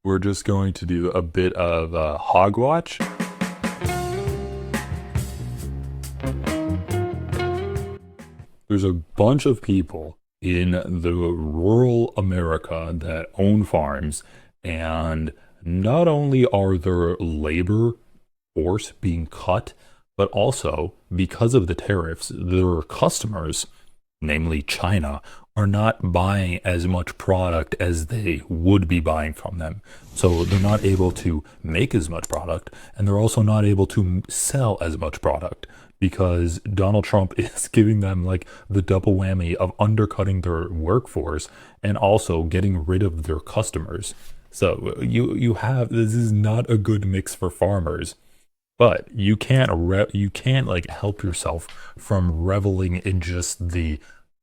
We're just going to do a bit of hog watch. There's a bunch of people in the rural America that own farms, and not only are their labor force being cut, but also because of the tariffs, their customers, namely China, are not buying as much product as they would be buying from them. So they're not able to make as much product, and they're also not able to sell as much product because Donald Trump is giving them like the double whammy of undercutting their workforce and also getting rid of their customers. So you have, this is not a good mix for farmers. But you can't like help yourself from reveling in just the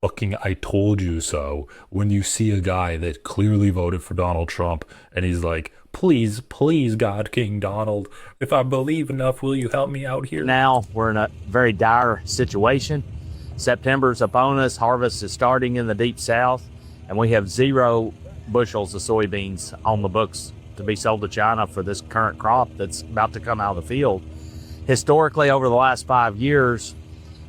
fucking "I told you so" when you see a guy that clearly voted for Donald Trump and he's like, "Please, please, God, King Donald, if I believe enough, will you help me out here?" Now we're in a very dire situation. September's upon us, harvest is starting in the deep south, and we have 0 bushels of soybeans on the books to be sold to China for this current crop that's about to come out of the field. Historically, over the last 5 years,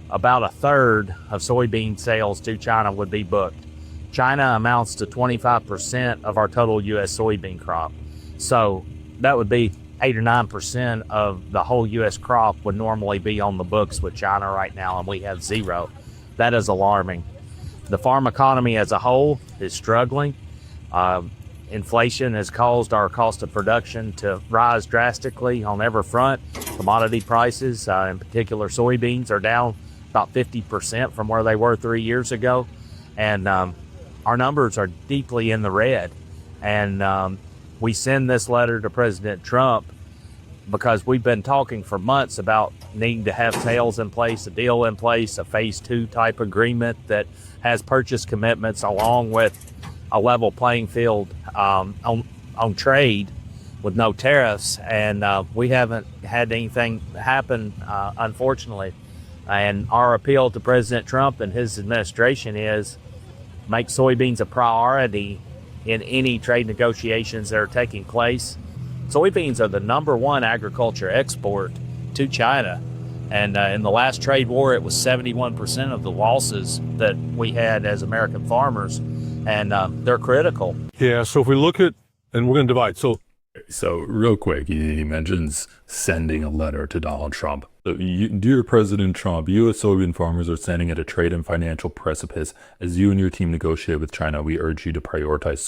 about a third of soybean sales to China would be booked. China amounts to 25% of our total U.S. soybean crop. So that would be 8 or 9% of the whole U.S. crop would normally be on the books with China right now, and we have 0. That is alarming. The farm economy as a whole is struggling. Inflation has caused our cost of production to rise drastically on every front. Commodity prices, in particular soybeans, are down about 50% from where they were 3 years ago. And our numbers are deeply in the red. And we send this letter to President Trump because we've been talking for months about needing to have sales in place, a deal in place, a phase 2 type agreement that has purchase commitments along with a level playing field on trade with no tariffs. And we haven't had anything happen, unfortunately. And our appeal to President Trump and his administration is make soybeans a priority in any trade negotiations that are taking place. Soybeans are the #1 agriculture export to China. And in the last trade war, it was 71% of the losses that we had as American farmers. And they're critical. Yeah, so if we look at, and we're going to divide. So real quick, he mentions sending a letter to Donald Trump. So dear President Trump, U.S. soybean farmers are standing at a trade and financial precipice. As you and your team negotiate with China, we urge you to prioritize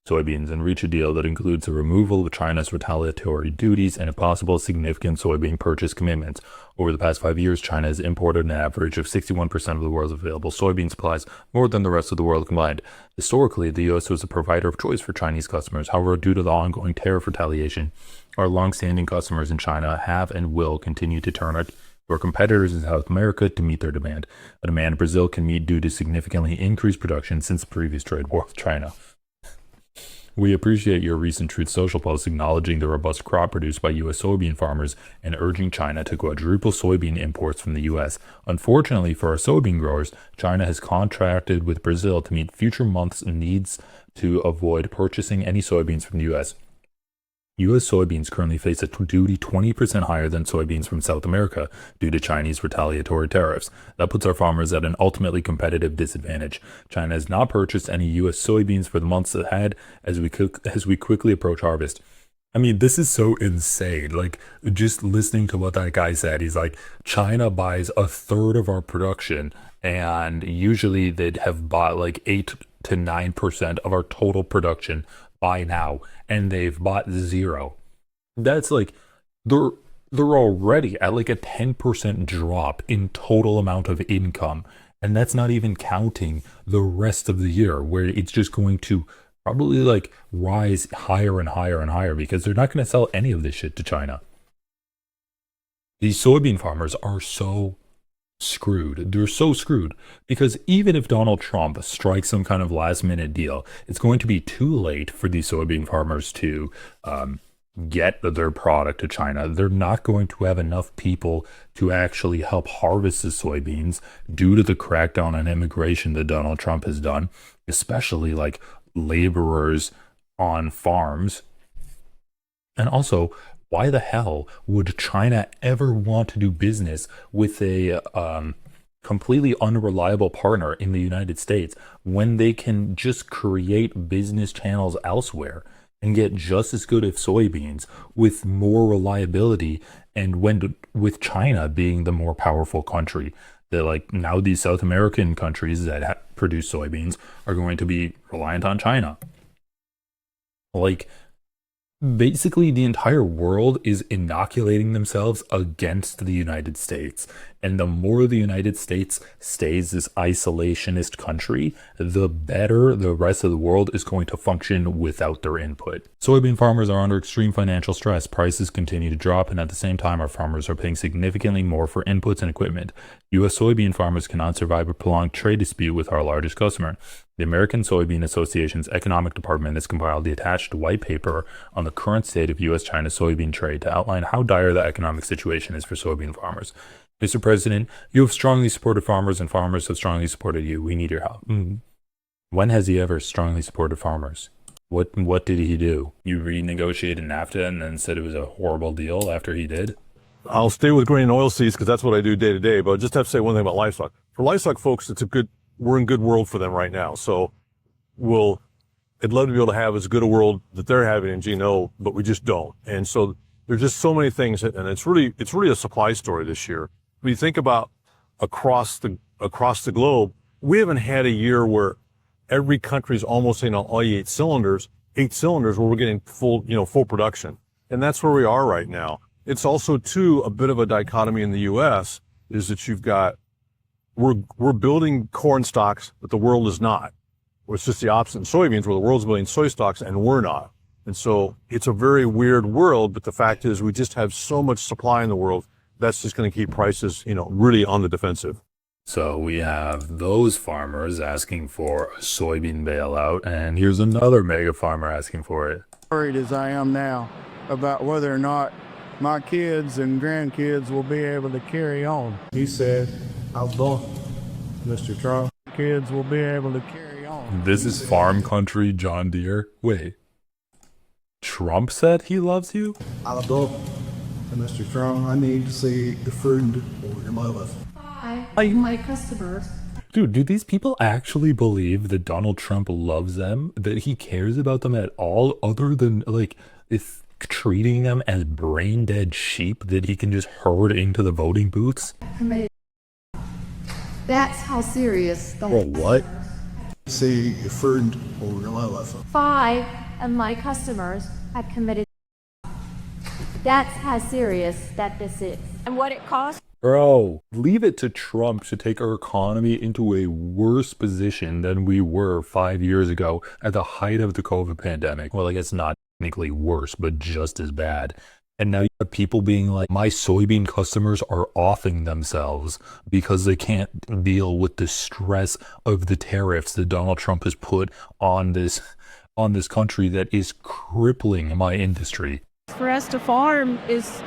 soybeans and reach a deal that includes the removal of China's retaliatory duties and, if possible, significant soybean purchase commitments. Over the past 5 years, China has imported an average of 61% of the world's available soybean supplies, more than the rest of the world combined. Historically, the U.S. was a provider of choice for Chinese customers. However, due to the ongoing tariff retaliation, our long-standing customers in China have and will continue to turn to our competitors in South America to meet their demand, a demand Brazil can meet due to significantly increased production since the previous trade war with China. We appreciate your recent Truth Social post acknowledging the robust crop produced by U.S. soybean farmers and urging China to quadruple soybean imports from the U.S. Unfortunately for our soybean growers, China has contracted with Brazil to meet future months' needs to avoid purchasing any soybeans from the U.S. U.S. soybeans currently face a duty 20% higher than soybeans from South America due to Chinese retaliatory tariffs. That puts our farmers at an ultimately competitive disadvantage. China has not purchased any U.S. soybeans for the months ahead as we quickly approach harvest. I mean, this is so insane. Like, just listening to what that guy said, he's like, China buys a third of our production, and usually they'd have bought like 8 to 9% of our total production by now, and they've bought 0. That's like they're already at like a 10% drop in total amount of income, and that's not even counting the rest of the year where it's just going to probably like rise higher and higher and higher because they're not going to sell any of this shit to China. These soybean farmers are so screwed. They're so screwed because even if Donald Trump strikes some kind of last minute deal, it's going to be too late for these soybean farmers to get their product to China. They're not going to have enough people to actually help harvest the soybeans due to the crackdown on immigration that Donald Trump has done, especially like laborers on farms? And also, why the hell would China ever want to do business with a completely unreliable partner in the United States when they can just create business channels elsewhere and get just as good of soybeans with more reliability? And when with China being the more powerful country, that like now these South American countries that produce soybeans are going to be reliant on China. Like, basically the entire world is inoculating themselves against the United States. And the more the United States stays this isolationist country, the better the rest of the world is going to function without their input. Soybean farmers are under extreme financial stress. Prices continue to drop, and at the same time, our farmers are paying significantly more for inputs and equipment. U.S. soybean farmers cannot survive a prolonged trade dispute with our largest customer. The American Soybean Association's economic department has compiled the attached white paper on the current state of U.S.-China soybean trade to outline how dire the economic situation is for soybean farmers. Mr. President, you have strongly supported farmers and farmers have strongly supported you. We need your help. When has he ever strongly supported farmers? What did he do? You renegotiated NAFTA and then said it was a horrible deal after he did? I'll stay with grain and oilseeds because that's what I do day to day. But I just have to say one thing about livestock. For livestock folks, we're in good world for them right now. So I'd love to be able to have as good a world that they're having in GNO, but we just don't. And so there's just so many things, and it's really a supply story this year. When you think about across the globe, we haven't had a year where every country's almost saying on all 8 cylinders where we're getting full production. And that's where we are right now. It's also too a bit of a dichotomy in the US is that we're building corn stocks, but the world is not. It's just the opposite in soybeans, where the world's building soy stocks and we're not. And so it's a very weird world, but the fact is we just have so much supply in the world, that's just going to keep prices, really on the defensive. So we have those farmers asking for a soybean bailout, and here's another mega farmer asking for it. Worried as I am now about whether or not my kids and grandkids will be able to carry on. He said, "I'll do, Mr. Trump. Kids will be able to carry on." This is farm country John Deere. Wait. Trump said he loves you? I'll do, Mr. Trump. I need to see the fruit in my life. Hi, my customers. Dude, do these people actually believe that Donald Trump loves them? That he cares about them at all, other than, like, is treating them as brain-dead sheep that he can just herd into the voting booths? That's how serious the Or what? See the fruit in my life. 5 of my customers have committed. That's how serious that this is. And what it costs? Bro, leave it to Trump to take our economy into a worse position than we were 5 years ago at the height of the COVID pandemic. Well, I guess not technically worse, but just as bad. And now you have people being like, my soybean customers are offing themselves because they can't deal with the stress of the tariffs that Donald Trump has put on this country that is crippling my industry. For us to farm is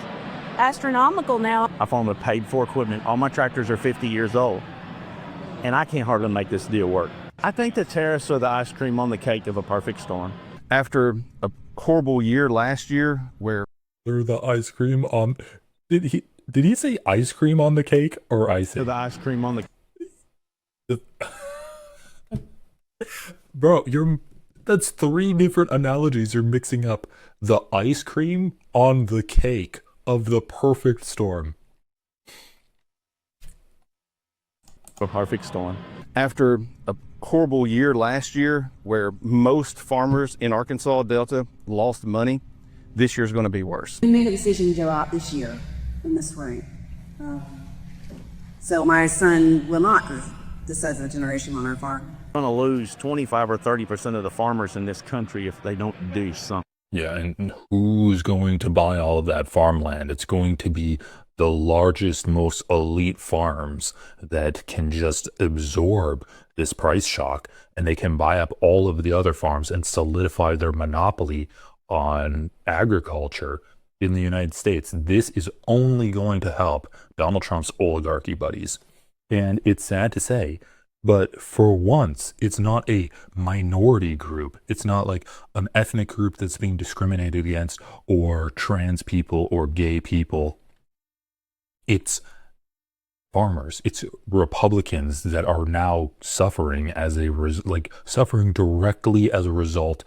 astronomical now. I farm with paid for equipment. All my tractors are 50 years old, and I can't hardly make this deal work. I think the tariffs are the ice cream on the cake of a perfect storm. After a horrible year last year where They're the ice cream on... Did he say ice cream on the cake or icing? the ice cream on the Bro, that's 3 different analogies you're mixing up. The ice cream on the cake of the perfect storm. a perfect storm. After a horrible year last year where most farmers in Arkansas Delta lost money, this year's going to be worse. We made a decision to go out this year in the spring. So my son will not be the 7th generation on our farm. We're going to lose 25 or 30% of the farmers in this country if they don't do something. Yeah, and who's going to buy all of that farmland? It's going to be the largest, most elite farms that can just absorb this price shock, and they can buy up all of the other farms and solidify their monopoly on agriculture in the United States. This is only going to help Donald Trump's oligarchy buddies. And it's sad to say, But for once, it's not a minority group. It's not like an ethnic group that's being discriminated against, or trans people or gay people. It's farmers. It's Republicans that are now suffering as suffering directly as a result,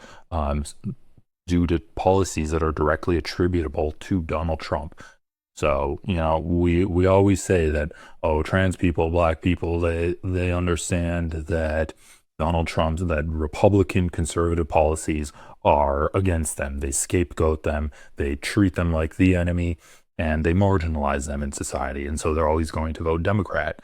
due to policies that are directly attributable to Donald Trump. So, we always say that, oh, trans people, black people, they understand that that Republican conservative policies are against them. They scapegoat them, they treat them like the enemy, and they marginalize them in society. And so they're always going to vote Democrat.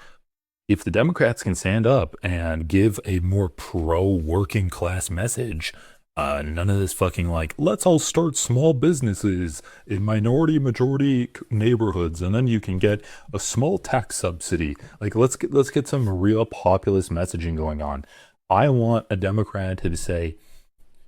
If the Democrats can stand up and give a more pro-working class message, none of this fucking let's all start small businesses in majority neighborhoods, and then you can get a small tax subsidy. Let's get some real populist messaging going on. I want a Democrat to say,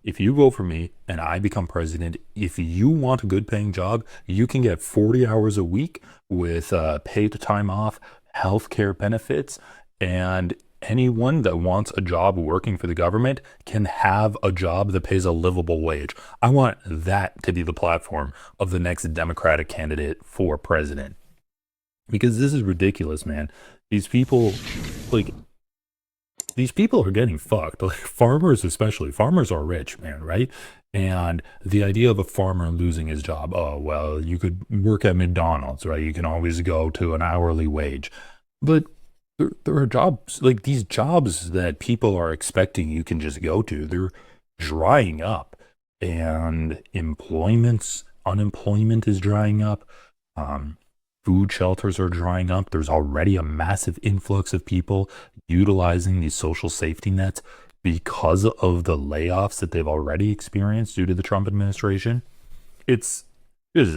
if you vote for me and I become president, if you want a good paying job, you can get 40 hours a week with paid time off, healthcare benefits, and anyone that wants a job working for the government can have a job that pays a livable wage. I want that to be the platform of the next Democratic candidate for president. Because this is ridiculous, man. These people are getting fucked. Farmers especially. Farmers are rich, man, right? And the idea of a farmer losing his job, oh, well, you could work at McDonald's, right? You can always go to an hourly wage. But there are jobs, these jobs that people are expecting you can just go to, they're drying up. And unemployment is drying up. Food shelters are drying up. There's already a massive influx of people utilizing these social safety nets because of the layoffs that they've already experienced due to the Trump administration. It's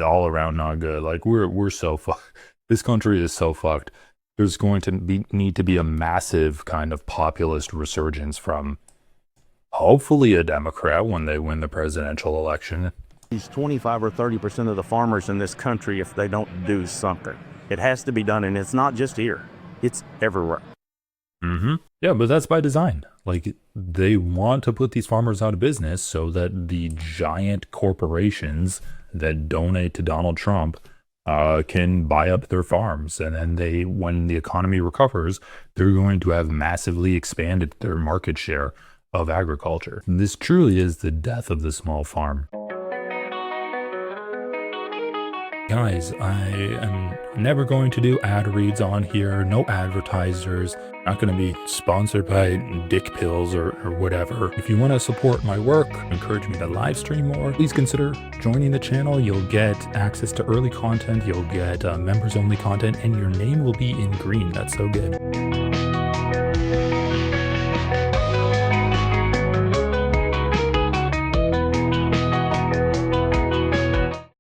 all around not good. We're so fucked. This country is so fucked. There's going to need to be a massive kind of populist resurgence from hopefully a Democrat when they win the presidential election. These 25 or 30% of the farmers in this country, if they don't do something, it has to be done. And it's not just here, it's everywhere. Yeah, but that's by design. They want to put these farmers out of business so that the giant corporations that donate to Donald Trump can buy up their farms, and then when the economy recovers, they're going to have massively expanded their market share of agriculture. This truly is the death of the small farm. Guys, I am never going to do ad reads on here, no advertisers, not going to be sponsored by dick pills or whatever. If you want to support my work, encourage me to live stream more, please consider joining the channel. You'll get access to early content, you'll get members only content, and your name will be in green. That's so good.